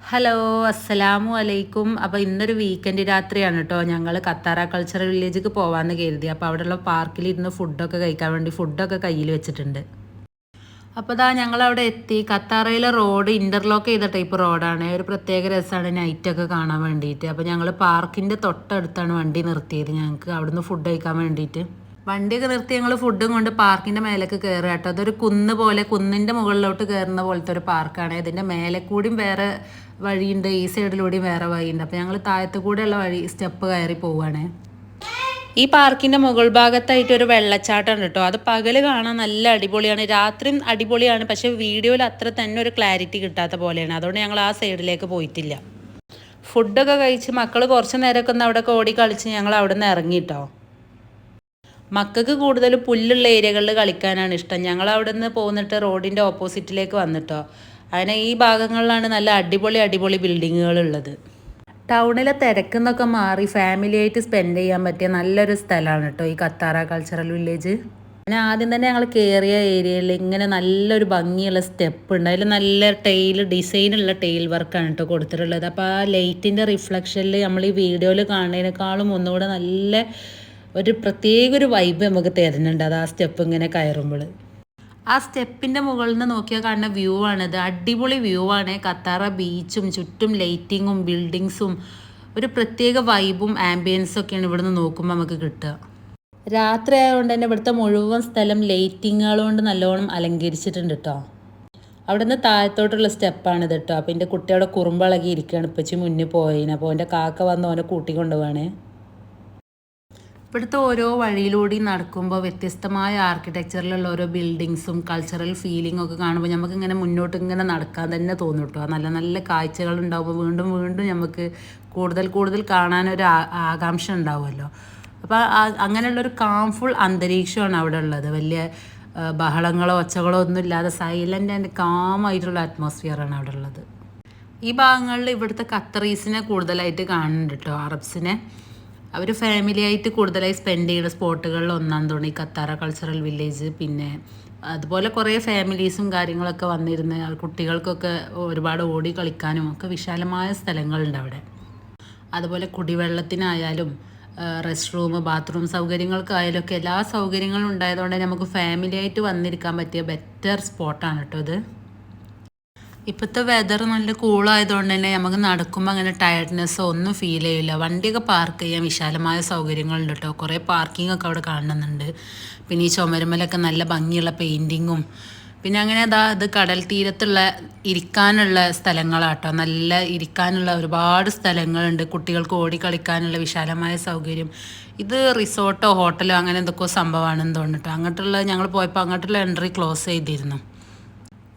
Hello അസ്സലാമു അലൈക്കും. അപ്പോൾ ഇന്നൊരു വീക്കെൻഡ് രാത്രിയാണ് കേട്ടോ. ഞങ്ങൾ കത്താറ കൾച്ചറൽ വില്ലേജിലേക്ക് പോകാമെന്ന് കരുതി. അപ്പോൾ അവിടെയുള്ള പാർക്കിലിരുന്ന് ഫുഡൊക്കെ കഴിക്കാൻ വേണ്ടി ഫുഡൊക്കെ കയ്യിൽ വെച്ചിട്ടുണ്ട്. അപ്പോൾ ഞങ്ങളവിടെ എത്തി. കത്താറയിലെ റോഡ് ഇൻ്റർലോക്ക് ചെയ്ത ടൈപ്പ് റോഡാണ്. ഒരു പ്രത്യേക രസമാണ് നൈറ്റൊക്കെ കാണാൻ വേണ്ടിയിട്ട്. അപ്പോൾ ഞങ്ങൾ പാർക്കിൻ്റെ തൊട്ടടുത്താണ് വണ്ടി നിർത്തിയത് ഞങ്ങൾക്ക് അവിടുന്ന് ഫുഡ് കഴിക്കാൻ വേണ്ടിയിട്ട്. വണ്ടിയൊക്കെ നിർത്തി ഞങ്ങൾ ഫുഡും കൊണ്ട് പാർക്കിൻ്റെ മേലേക്ക് കയറുക കേട്ടോ. അതൊരു കുന്ന് പോലെ കുന്നിൻ്റെ മുകളിലോട്ട് കയറുന്ന പോലത്തെ ഒരു പാർക്കാണ്. ഇതിൻ്റെ മേലെ കൂടിയും വേറെ വഴിയുണ്ട്, ഈ സൈഡിലൂടെയും വേറെ വഴിയുണ്ട്. അപ്പോൾ ഞങ്ങൾ താഴത്തു കൂടെയുള്ള വഴി സ്റ്റെപ്പ് കയറി പോവുകയാണ്. ഈ പാർക്കിൻ്റെ മുകൾ ഭാഗത്തായിട്ട് ഒരു വെള്ളച്ചാട്ടം കേട്ടോ. അത് പകൽ കാണാൻ നല്ല അടിപൊളിയാണ്, രാത്രിയും അടിപൊളിയാണ്. പക്ഷേ വീഡിയോയിൽ അത്ര തന്നെ ഒരു ക്ലാരിറ്റി കിട്ടാത്ത പോലെയാണ്. അതുകൊണ്ട് ഞങ്ങൾ ആ സൈഡിലേക്ക് പോയിട്ടില്ല. ഫുഡൊക്കെ കഴിച്ച് മക്കൾ കുറച്ച് നേരമൊക്കെ ഒന്ന് അവിടെ ഓടി കളിച്ച് ഞങ്ങൾ അവിടെ നിന്ന് ഇറങ്ങിയിട്ടോ. മക്കൾക്ക് കൂടുതൽ പുല്ലുള്ള ഏരിയകളിൽ കളിക്കാനാണ് ഇഷ്ടം. ഞങ്ങൾ അവിടെ നിന്ന് പോന്നിട്ട് റോഡിൻ്റെ ഓപ്പോസിറ്റിലേക്ക് വന്നിട്ടോ. അങ്ങനെ ഈ ഭാഗങ്ങളിലാണ് നല്ല അടിപൊളി ബിൽഡിങ്ങുകളുള്ളത്. ടൗണിലെ തിരക്കെന്നൊക്കെ മാറി ഫാമിലിയായിട്ട് സ്പെൻഡ് ചെയ്യാൻ പറ്റിയ നല്ലൊരു സ്ഥലമാണ് കേട്ടോ ഈ കത്താറ കൾച്ചറൽ വില്ലേജ്. പിന്നെ ആദ്യം തന്നെ ഞങ്ങൾ കയറിയ ഏരിയയിൽ ഇങ്ങനെ നല്ലൊരു ഭംഗിയുള്ള സ്റ്റെപ്പ് ഉണ്ട്. അതിൽ നല്ല ഡിസൈനുള്ള ടെയിൽ വർക്കാണ് കേട്ടോ കൊടുത്തിട്ടുള്ളത്. അപ്പോൾ ആ ലൈറ്റിൻ്റെ റിഫ്ലക്ഷനിൽ നമ്മൾ ഈ വീഡിയോയിൽ കാണുന്നതിനേക്കാളും ഒന്നുകൂടെ നല്ല ഒരു പ്രത്യേക ഒരു വൈബ് നമുക്ക് തരുന്നുണ്ട് അത് ആ സ്റ്റെപ്പ് ഇങ്ങനെ കയറുമ്പോൾ. ആ സ്റ്റെപ്പിൻ്റെ മുകളിൽ നിന്ന് നോക്കിയാൽ കാണുന്ന വ്യൂ ആണിത്. അടിപൊളി വ്യൂ ആണ്. കത്താറ ബീച്ചും ചുറ്റും ലൈറ്റിങ്ങും ബിൽഡിങ്സും ഒരു പ്രത്യേക വൈബും ആംബിയൻസും ഒക്കെയാണ് ഇവിടുന്ന് നോക്കുമ്പോൾ നമുക്ക് കിട്ടുക. രാത്രി ആയതുകൊണ്ട് തന്നെ ഇവിടുത്തെ മുഴുവൻ സ്ഥലം ലൈറ്റിങ്ങുകൾ കൊണ്ട് നല്ലോണം അലങ്കരിച്ചിട്ടുണ്ട് കേട്ടോ. അവിടെ നിന്ന് താഴത്തോട്ടുള്ള സ്റ്റെപ്പാണിത് കേട്ടോ. അപ്പോൾ എൻ്റെ കുട്ടിയുടെ കുറുമ്പളകി ഇരിക്കുകയാണ്. ഇപ്പച്ചി മുന്നിൽ പോയിന്. അപ്പോൾ എൻ്റെ കാക്ക വന്ന് ഓനെ കൂട്ടിക്കൊണ്ടുപോവാണ്. ഇവിടുത്തെ ഓരോ വഴിയിലൂടെയും നടക്കുമ്പോൾ വ്യത്യസ്തമായ ആർക്കിടെക്ചറിലുള്ള ഓരോ ബിൽഡിങ്സും കൾച്ചറൽ ഫീലിംഗ് ഒക്കെ കാണുമ്പോൾ നമുക്ക് ഇങ്ങനെ മുന്നോട്ട് ഇങ്ങനെ നടക്കാൻ തന്നെ തോന്നും കേട്ടോ. നല്ല നല്ല കാഴ്ചകൾ ഉണ്ടാകുമ്പോൾ വീണ്ടും വീണ്ടും നമുക്ക് കൂടുതൽ കാണാനൊരു ആകാംക്ഷ ഉണ്ടാവുമല്ലോ. അപ്പോൾ അങ്ങനെയുള്ളൊരു കാംഫുൾ അന്തരീക്ഷമാണ് അവിടെ ഉള്ളത്. വലിയ ബഹളങ്ങളോ ഒച്ചകളോ ഒന്നും ഇല്ലാതെ സൈലൻ്റ് ആൻഡ് കാമായിട്ടുള്ള അറ്റ്മോസ്ഫിയറാണ് അവിടെ ഉള്ളത്. ഈ ഭാഗങ്ങളിൽ ഇവിടുത്തെ ഖത്തറീസിനെ കൂടുതലായിട്ട് കാണുന്നുണ്ട് കേട്ടോ. അറബ്സിനെ അവർ ഫാമിലിയായിട്ട് കൂടുതലായി സ്പെൻഡ് ചെയ്യുന്ന സ്പോട്ടുകളിൽ ഒന്നാന്ന് തോന്നി കത്താറ കൾച്ചറൽ വില്ലേജ്. പിന്നെ അതുപോലെ കുറേ ഫാമിലീസും കാര്യങ്ങളൊക്കെ വന്നിരുന്ന് കുട്ടികൾക്കൊക്കെ ഒരുപാട് ഓടി കളിക്കാനും ഒക്കെ വിശാലമായ സ്ഥലങ്ങളുണ്ട് അവിടെ. അതുപോലെ കുടിവെള്ളത്തിനായാലും റെസ്റ്റ് റൂം ബാത്റൂം സൗകര്യങ്ങൾക്കായാലും ഒക്കെ എല്ലാ സൗകര്യങ്ങളും ഉണ്ടായതുകൊണ്ട് നമുക്ക് ഫാമിലിയായിട്ട് വന്നിരിക്കാൻ പറ്റിയ ബെറ്റർ സ്പോട്ടാണ് കേട്ടോ ഇത്. ഇപ്പോഴത്തെ വെതർ നല്ല കൂളായതുകൊണ്ട് തന്നെ നമുക്ക് നടക്കുമ്പോൾ അങ്ങനെ ടയർഡ്നെസ്സോ ഒന്നും ഫീൽ ചെയ്യില്ല. വണ്ടിയൊക്കെ പാർക്ക് ചെയ്യാൻ വിശാലമായ സൗകര്യങ്ങളുണ്ട് കേട്ടോ. കുറേ പാർക്കിംഗ് ഒക്കെ അവിടെ കാണുന്നുണ്ട്. പിന്നെ ഈ ചുമരുമലൊക്കെ നല്ല ഭംഗിയുള്ള പെയിൻറ്റിങ്ങും പിന്നെ അങ്ങനെ ഇത് കടൽ തീരത്തുള്ള ഇരിക്കാനുള്ള സ്ഥലങ്ങളാട്ടോ. നല്ല ഇരിക്കാനുള്ള ഒരുപാട് സ്ഥലങ്ങളുണ്ട്. കുട്ടികൾക്ക് ഓടിക്കളിക്കാനുള്ള വിശാലമായ സൗകര്യം. ഇത് റിസോർട്ടോ ഹോട്ടലോ അങ്ങനെ എന്തൊക്കെയോ സംഭവമാണെന്ന് തോന്നിട്ടോ. അങ്ങോട്ടുള്ള ഞങ്ങൾ പോയപ്പോൾ അങ്ങോട്ടുള്ള എൻട്രി ക്ലോസ് ചെയ്തിരുന്നു.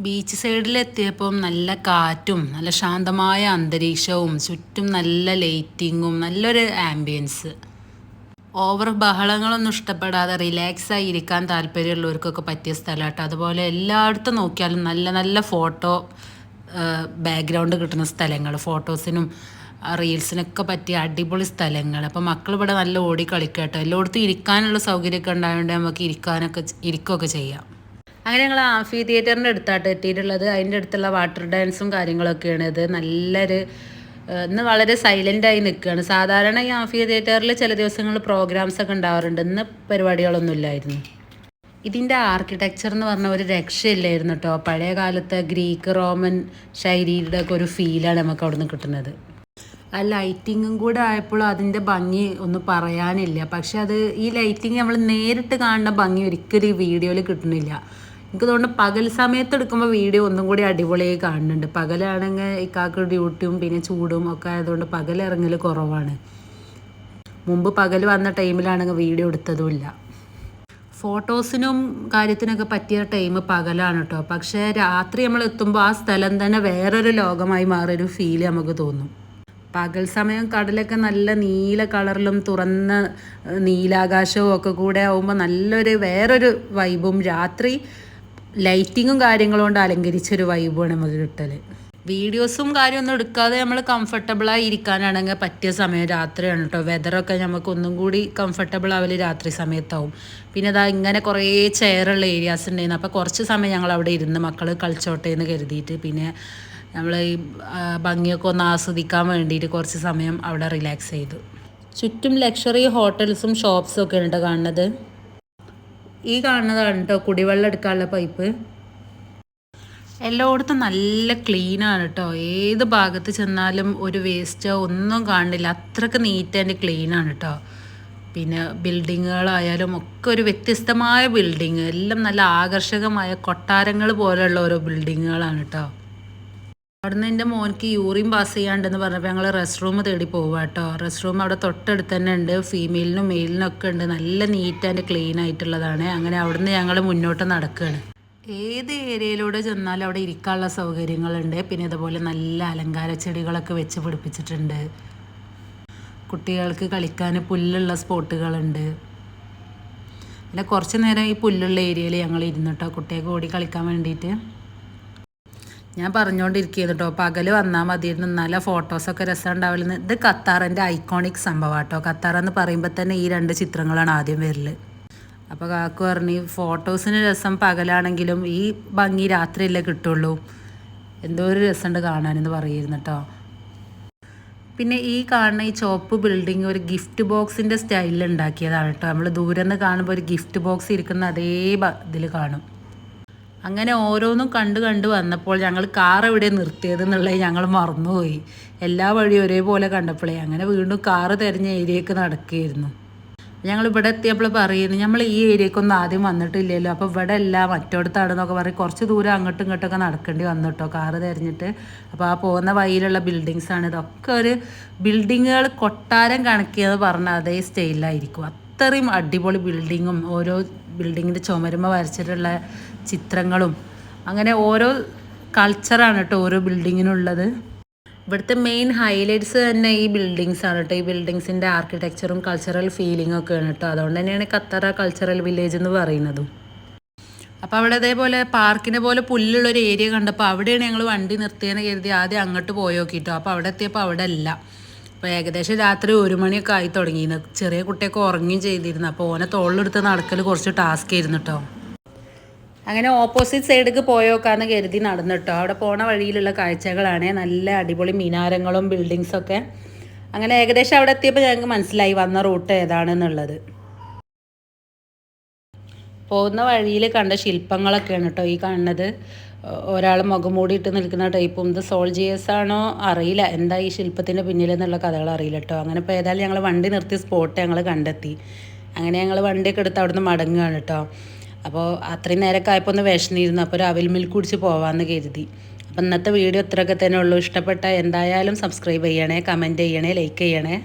ബീച്ച് സൈഡിലെത്തിയപ്പം നല്ല കാറ്റും നല്ല ശാന്തമായ അന്തരീക്ഷവും ചുറ്റും നല്ല ലൈറ്റിങ്ങും നല്ലൊരു ആംബിയൻസ്. ഓവർ ബഹളങ്ങളൊന്നും ഇഷ്ടപ്പെടാതെ റിലാക്സായി ഇരിക്കാൻ താല്പര്യമുള്ളവർക്കൊക്കെ പറ്റിയ സ്ഥലമാട്ടോ. അതുപോലെ എല്ലായിടത്തും നോക്കിയാലും നല്ല നല്ല ഫോട്ടോ ബാക്ക്ഗ്രൗണ്ട് കിട്ടുന്ന സ്ഥലങ്ങൾ, ഫോട്ടോസിനും റീൽസിനൊക്കെ പറ്റിയ അടിപൊളി സ്ഥലങ്ങൾ. അപ്പോൾ മക്കൾ ഇവിടെ നല്ല ഓടി കളിക്കട്ടോ. എല്ലായിടത്തും ഇരിക്കാനുള്ള സൗകര്യമൊക്കെ ഉണ്ടായതുകൊണ്ട് നമുക്ക് ഇരിക്കുകയൊക്കെ ചെയ്യാം. അങ്ങനെ ഞങ്ങൾ ആംഫി തിയേറ്ററിൻ്റെ അടുത്തായിട്ട് എത്തിയിട്ടുള്ളത്. അതിൻ്റെ അടുത്തുള്ള വാട്ടർ ഡാൻസും കാര്യങ്ങളൊക്കെയാണ്. ഇത് ഇന്ന് വളരെ സൈലൻ്റായി നിൽക്കുകയാണ്. സാധാരണ ഈ ആംഫി തിയേറ്ററിൽ ചില ദിവസങ്ങളിൽ പ്രോഗ്രാംസ് ഒക്കെ ഉണ്ടാവാറുണ്ട്. ഇന്ന് പരിപാടികളൊന്നും ഇല്ലായിരുന്നു. ഇതിൻ്റെ ആർക്കിടെക്ചർ എന്ന് പറഞ്ഞ ഒരു രക്ഷയില്ലായിരുന്നു കേട്ടോ. പഴയ കാലത്തെ ഗ്രീക്ക് റോമൻ ശൈലിയുടെ ഒക്കെ ഒരു ഫീലാണ് നമുക്ക് അവിടെ നിന്ന് കിട്ടുന്നത്. ആ ലൈറ്റിങ്ങും കൂടെ ആയപ്പോൾ അതിൻ്റെ ഭംഗി ഒന്നും പറയാനില്ല. പക്ഷെ ഈ ലൈറ്റിങ് നമ്മൾ നേരിട്ട് കാണുന്ന ഭംഗി ഒരിക്കലും ഈ വീഡിയോയിൽ കിട്ടുന്നില്ല. എനിക്ക് തോന്നുന്നു പകൽ സമയത്ത് എടുക്കുമ്പോൾ വീഡിയോ ഒന്നും കൂടി അടിപൊളിയായി കാണുന്നുണ്ട്. പകലാണെങ്കിൽ ഇക്കാക്ക് ഡ്യൂട്ടിയും പിന്നെ ചൂടും ഒക്കെ ആയതുകൊണ്ട് പകലിറങ്ങൽ കുറവാണ്. മുമ്പ് പകൽ വന്ന ടൈമിലാണെങ്കിൽ വീഡിയോ എടുത്തതുമില്ല. ഫോട്ടോസിനും കാര്യത്തിനൊക്കെ പറ്റിയ ടൈം പകലാണ് കേട്ടോ. പക്ഷേ രാത്രി നമ്മൾ എത്തുമ്പോൾ ആ സ്ഥലം തന്നെ വേറൊരു ലോകമായി മാറിയൊരു ഫീൽ നമുക്ക് തോന്നും. പകൽ സമയം കടലൊക്കെ നല്ല നീല കളറിലും തുറന്ന നീലാകാശവും ഒക്കെ കൂടെ ആകുമ്പോൾ വേറൊരു വൈബും രാത്രി ലൈറ്റിങ്ങും കാര്യങ്ങളും കൊണ്ട് അലങ്കരിച്ചൊരു വൈബുമാണ് നമുക്ക് കിട്ടൽ. വീഡിയോസും കാര്യമൊന്നും എടുക്കാതെ നമ്മൾ കംഫർട്ടബിളായി ഇരിക്കാനാണെങ്കിൽ പറ്റിയ സമയം രാത്രിയാണ് കേട്ടോ. വെതറൊക്കെ നമുക്ക് ഒന്നും കൂടി കംഫർട്ടബിൾ ആവൽ രാത്രി സമയത്താവും. പിന്നെ ഇങ്ങനെ കുറേ ചെയറുള്ള ഏരിയാസ് ഉണ്ടായിരുന്നു. അപ്പോൾ കുറച്ച് സമയം ഞങ്ങൾ അവിടെ ഇരുന്ന് മക്കൾ കളിച്ചോട്ടെ എന്ന് കരുതിയിട്ട് പിന്നെ നമ്മൾ ഈ ഭംഗിയൊക്കെ ഒന്ന് ആസ്വദിക്കാൻ വേണ്ടിയിട്ട് കുറച്ച് സമയം അവിടെ റിലാക്സ് ചെയ്തു. ചുറ്റും ലക്ഷറി ഹോട്ടൽസും ഷോപ്സും ഒക്കെ ഉണ്ട് കാണുന്നത്. ഈ കാണുന്നതാണ് കേട്ടോ കുടിവെള്ളം എടുക്കാനുള്ള പൈപ്പ്. എല്ലായിടത്തും നല്ല ക്ലീനാണ് കേട്ടോ. ഏത് ഭാഗത്ത് ചെന്നാലും ഒരു വേസ്റ്റോ ഒന്നും കാണില്ല, അത്രയ്ക്ക് നീറ്റ് ആൻഡ് ക്ലീനാണ് കേട്ടോ. പിന്നെ ബിൽഡിങ്ങുകളായാലും ഒക്കെ ഒരു വ്യത്യസ്തമായ ബിൽഡിങ്, എല്ലാം നല്ല ആകർഷകമായ കൊട്ടാരങ്ങൾ പോലെയുള്ള ഓരോ ബിൽഡിങ്ങുകളാണ് കേട്ടോ. അവിടുന്ന് എൻ്റെ മോനിക്ക് യൂറിൻ പാസ് ചെയ്യാണ്ടെന്ന് പറഞ്ഞപ്പോൾ ഞങ്ങൾ റെസ്റ്റ് റൂം തേടി പോവുക കേട്ടോ. റെസ്റ്റ് റൂം അവിടെ തൊട്ടടുത്ത് തന്നെ ഉണ്ട്, ഫീമെയിലിനും മെയിലിനും ഒക്കെ ഉണ്ട്, നല്ല നീറ്റ് ആൻഡ് ക്ലീൻ ആയിട്ടുള്ളതാണ്. അങ്ങനെ അവിടുന്ന് ഞങ്ങൾ മുന്നോട്ട് നടക്കുകയാണ്. ഏത് ഏരിയയിലൂടെ ചെന്നാലും അവിടെ ഇരിക്കാനുള്ള സൗകര്യങ്ങളുണ്ട്. പിന്നെ ഇതുപോലെ നല്ല അലങ്കാര ചെടികളൊക്കെ വെച്ച് പിടിപ്പിച്ചിട്ടുണ്ട്. കുട്ടികൾക്ക് കളിക്കാൻ പുല്ലുള്ള സ്പോട്ടുകളുണ്ട്. പിന്നെ കുറച്ച് നേരം ഈ പുല്ലുള്ള ഏരിയയിൽ ഞങ്ങൾ ഇരുന്നിട്ടോ കുട്ടികൾക്ക് ഓടി കളിക്കാൻ വേണ്ടിയിട്ട്. ഞാൻ പറഞ്ഞുകൊണ്ടിരിക്കുന്നു കേട്ടോ, പകൽ വന്നാൽ മതിയിരുന്നു, നല്ല ഫോട്ടോസൊക്കെ രസം ഉണ്ടാവില്ലെന്ന്. ഇത് ഖത്താറിൻ്റെ ഐക്കോണിക് സംഭവം കേട്ടോ. ഖത്താർ എന്ന് പറയുമ്പോൾ തന്നെ ഈ 2 ചിത്രങ്ങളാണ് ആദ്യം വരൽ. അപ്പോൾ കാക്കു പറഞ്ഞു ഫോട്ടോസിന് രസം പകലാണെങ്കിലും ഈ ഭംഗി രാത്രിയല്ലേ കിട്ടുള്ളൂ, എന്തോ ഒരു രസമുണ്ട് കാണാനെന്ന് പറയുന്നു കേട്ടോ. പിന്നെ ഈ കാണുന്ന ഈ ചുവപ്പ് ബിൽഡിങ് ഒരു ഗിഫ്റ്റ് ബോക്സിൻ്റെ സ്റ്റൈലിൽ ഉണ്ടാക്കിയതാണ് കേട്ടോ. നമ്മൾ ദൂരെ നിന്ന് കാണുമ്പോൾ ഒരു ഗിഫ്റ്റ് ബോക്സ് ഇരിക്കുന്ന അതേ ഇതിൽ കാണും. അങ്ങനെ ഓരോന്നും കണ്ട് വന്നപ്പോൾ ഞങ്ങൾ കാർ എവിടെ നിർത്തിയതെന്നുള്ളത് ഞങ്ങൾ മറന്നുപോയി. എല്ലാ വഴിയും ഒരേപോലെ കണ്ടപ്പോഴേ അങ്ങനെ വീണ്ടും കാറ് തിരഞ്ഞ ഏരിയക്ക് നടക്കുകയായിരുന്നു. ഞങ്ങൾ ഇവിടെ എത്തിയപ്പോൾ പറയുന്നു നമ്മൾ ഈ ഏരിയക്കൊന്നും ആദ്യം വന്നിട്ടില്ലല്ലോ, അപ്പോൾ ഇവിടെ അല്ല മറ്റോടത്താണെന്നൊക്കെ പറയും. കുറച്ച് ദൂരം അങ്ങോട്ടും ഇങ്ങോട്ടൊക്കെ നടക്കേണ്ടി വന്നു കേട്ടോ കാറ് തിരഞ്ഞിട്ട്. അപ്പോൾ ആ പോകുന്ന വഴിയിലുള്ള ബിൽഡിങ്സാണ് ഇതൊക്കെ. ഒരു ബിൽഡിങ്ങുകൾ കൊട്ടാരം കണക്കിയെന്ന് പറഞ്ഞാൽ അതേ സ്റ്റൈലിലായിരിക്കും. അത്രയും അടിപൊളി ബിൽഡിങ്ങും ഓരോ ബിൽഡിങ്ങിൻ്റെ ചുമരുമ വരച്ചിട്ടുള്ള ചിത്രങ്ങളും അങ്ങനെ ഓരോ കൾച്ചറാണ് കേട്ടോ ഓരോ ബിൽഡിങ്ങിനുള്ളത്. ഇവിടുത്തെ മെയിൻ ഹൈലൈറ്റ്സ് തന്നെ ഈ ബിൽഡിങ്സ് ആണ് കേട്ടോ. ഈ ബിൽഡിങ്സിൻ്റെ ആർക്കിടെക്ചറും കൾച്ചറൽ ഫീലിംഗും ഒക്കെയാണ് കേട്ടോ. അതുകൊണ്ട് തന്നെയാണ് ഖത്തറ കൾച്ചറൽ വില്ലേജ് എന്ന് പറയുന്നതും. അപ്പോൾ അവിടെ അതേപോലെ പാർക്കിനെ പോലെ പുല്ലുള്ളൊരു ഏരിയ കണ്ടപ്പോൾ അവിടെയാണ് ഞങ്ങൾ വണ്ടി നിർത്തിയെന്ന് കരുതി ആദ്യം അങ്ങോട്ട് പോയി നോക്കിയിട്ടോ. അപ്പോൾ അവിടെ എത്തിയപ്പോൾ അവിടെ അല്ല. അപ്പോൾ ഏകദേശം രാത്രി 1 മണിയൊക്കെ ആയി തുടങ്ങിയിരുന്നു. ചെറിയ കുട്ടിയൊക്കെ ഉറങ്ങുകയും ചെയ്തിരുന്നു. അപ്പോൾ ഓനെ തോളിലെടുത്ത് നടക്കൽ കുറച്ച് ടാസ്ക് ആയിരുന്നു കേട്ടോ. അങ്ങനെ ഓപ്പോസിറ്റ് സൈഡിലേക്ക് പോയോക്കാന്ന് കരുതി നടന്നിട്ടോ. അവിടെ പോണ വഴിയിലുള്ള കാഴ്ചകളാണ് നല്ല അടിപൊളി മിനാരങ്ങളും ബിൽഡിങ്സൊക്കെ. അങ്ങനെ ഏകദേശം അവിടെ എത്തിയപ്പോൾ ഞങ്ങൾക്ക് മനസ്സിലായി വന്ന റൂട്ട് ഏതാണെന്നുള്ളത്. പോകുന്ന വഴിയിൽ കണ്ട ശില്പങ്ങളൊക്കെയാണ് കേട്ടോ ഈ കാണുന്നത്. ഒരാൾ മുഖം മൂടിയിട്ട് നിൽക്കുന്ന ടൈപ്പും. ഇത് സോൾജിയേഴ്സ് ആണോ അറിയില്ല, എന്താ ഈ ശില്പത്തിൻ്റെ പിന്നിലെന്നുള്ള കഥകൾ അറിയില്ല കേട്ടോ. അങ്ങനെ ഇപ്പോൾ ഏതായാലും ഞങ്ങൾ വണ്ടി നിർത്തിയ സ്പോട്ട് ഞങ്ങൾ കണ്ടെത്തി. അങ്ങനെ ഞങ്ങൾ വണ്ടിയൊക്കെ എടുത്ത് അവിടുന്ന് മടങ്ങുകയാണ് കേട്ടോ. അപ്പോൾ അത്രയും നേരമൊക്കെ ആയപ്പോൾ ഒന്ന് വിശന്നിരുന്നു. അപ്പോൾ ഒരു അവിൽ മിൽക്ക് കുടിച്ച് പോകാമെന്ന് കരുതി. അപ്പോൾ ഇന്നത്തെ വീഡിയോ ഇത്രയൊക്കെ തന്നെ ഉള്ളൂ. ഇഷ്ടപ്പെട്ട എന്തായാലും സബ്സ്ക്രൈബ് ചെയ്യണേ, കമൻറ്റ് ചെയ്യണേ, ലൈക്ക് ചെയ്യണേ.